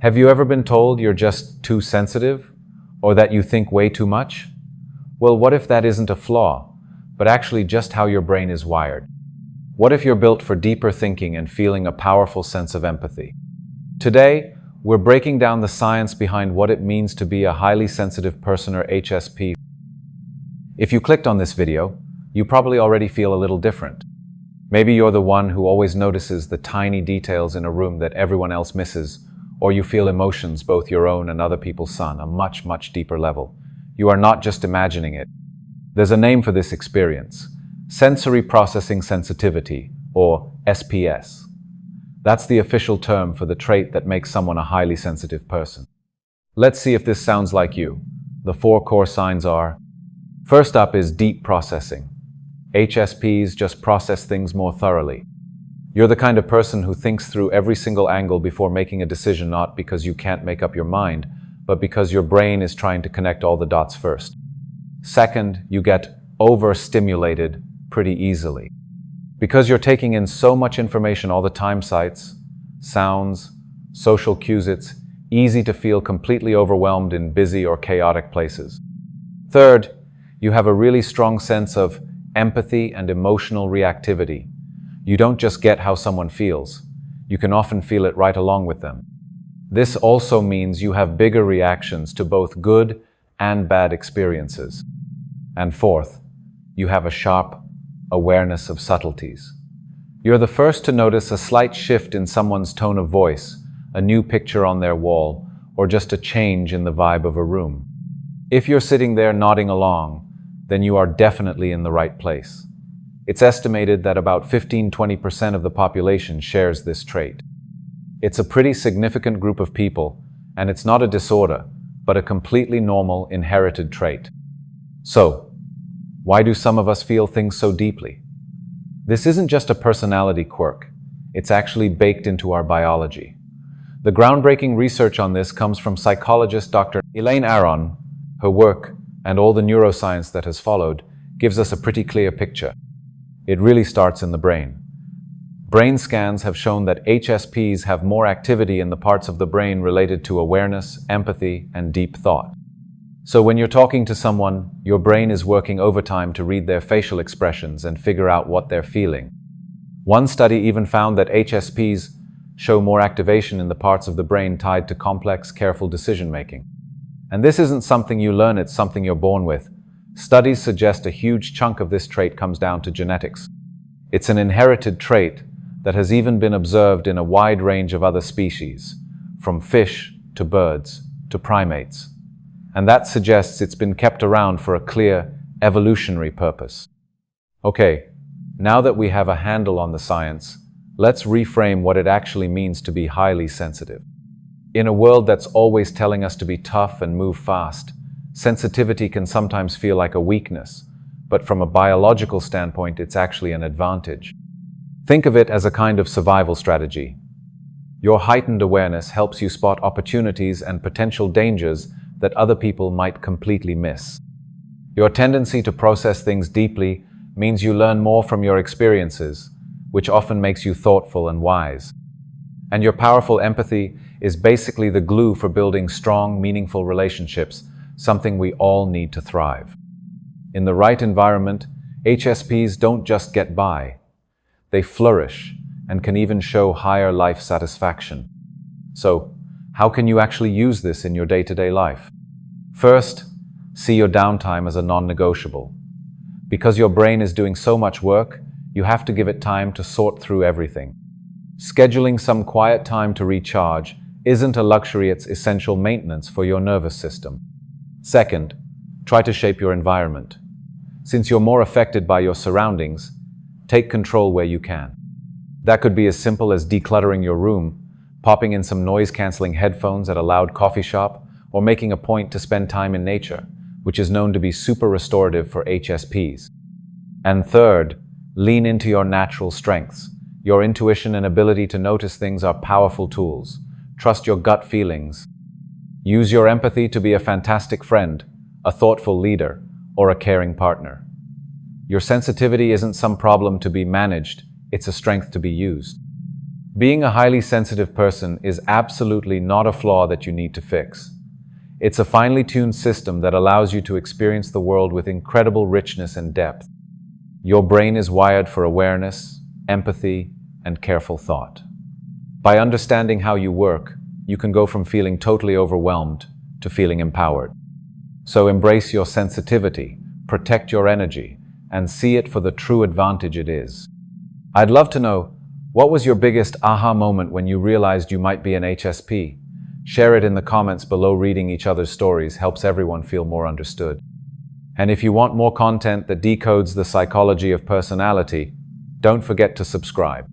Have you ever been told you're just too sensitive, or that you think way too much? Well, what if that isn't a flaw, but actually just how your brain is wired? What if you're built for deeper thinking and feeling a powerful sense of empathy? Today, we're breaking down the science behind what it means to be a highly sensitive person, or HSP. If you clicked on this video, you probably already feel a little different. Maybe you're the one who always notices the tiny details in a room that everyone else misses, or you feel emotions, both your own and other people's, on a much, much deeper level. You are not just imagining it. There's a name for this experience: sensory processing sensitivity, or SPS. That's the official term for the trait that makes someone a highly sensitive person. Let's see if this sounds like you. The 4 core signs are: first up is deep processing. HSPs just process things more thoroughly. You're the kind of person who thinks through every single angle before making a decision, not because you can't make up your mind, but because your brain is trying to connect all the dots first. Second, you get overstimulated pretty easily. Because you're taking in so much information all the time, sights, sounds, social cues, it's easy to feel completely overwhelmed in busy or chaotic places. Third, you have a really strong sense of empathy and emotional reactivity. You don't just get how someone feels, you can often feel it right along with them. This also means you have bigger reactions to both good and bad experiences. And fourth, you have a sharp awareness of subtleties. You're the first to notice a slight shift in someone's tone of voice, a new picture on their wall, or just a change in the vibe of a room. If you're sitting there nodding along, then you are definitely in the right place. It's estimated that about 15–20% of the population shares this trait. It's a pretty significant group of people, and it's not a disorder, but a completely normal inherited trait. So, why do some of us feel things so deeply? This isn't just a personality quirk, it's actually baked into our biology. The groundbreaking research on this comes from psychologist Dr. Elaine Aron. Her work, and all the neuroscience that has followed, gives us a pretty clear picture. It really starts in the brain. Brain scans have shown that HSPs have more activity in the parts of the brain related to awareness, empathy, and deep thought. So when you're talking to someone, your brain is working overtime to read their facial expressions and figure out what they're feeling. One study even found that HSPs show more activation in the parts of the brain tied to complex, careful decision-making. And this isn't something you learn, it's something you're born with. Studies suggest a huge chunk of this trait comes down to genetics. It's an inherited trait that has even been observed in a wide range of other species, from fish to birds to primates. And that suggests it's been kept around for a clear evolutionary purpose. Okay, now that we have a handle on the science, let's reframe what it actually means to be highly sensitive. In a world that's always telling us to be tough and move fast, sensitivity can sometimes feel like a weakness, but from a biological standpoint, it's actually an advantage. Think of it as a kind of survival strategy. Your heightened awareness helps you spot opportunities and potential dangers that other people might completely miss. Your tendency to process things deeply means you learn more from your experiences, which often makes you thoughtful and wise. And your powerful empathy is basically the glue for building strong, meaningful relationships, something we all need to thrive. In the right environment, HSPs don't just get by. They flourish and can even show higher life satisfaction. So, how can you actually use this in your day-to-day life? First, see your downtime as a non-negotiable. Because your brain is doing so much work, you have to give it time to sort through everything. Scheduling some quiet time to recharge isn't a luxury, it's essential maintenance for your nervous system. Second, try to shape your environment. Since you're more affected by your surroundings, take control where you can. That could be as simple as decluttering your room, popping in some noise-canceling headphones at a loud coffee shop, or making a point to spend time in nature, which is known to be super restorative for HSPs. And third, lean into your natural strengths. Your intuition and ability to notice things are powerful tools. Trust your gut feelings. Use your empathy to be a fantastic friend, a thoughtful leader, or a caring partner. Your sensitivity isn't some problem to be managed, it's a strength to be used. Being a highly sensitive person is absolutely not a flaw that you need to fix. It's a finely tuned system that allows you to experience the world with incredible richness and depth. Your brain is wired for awareness, empathy, and careful thought. By understanding how you work, you can go from feeling totally overwhelmed to feeling empowered. So embrace your sensitivity, protect your energy, and see it for the true advantage it is. I'd love to know, what was your biggest aha moment when you realized you might be an HSP? Share it in the comments below. Reading each other's stories helps everyone feel more understood. And if you want more content that decodes the psychology of personality, don't forget to subscribe.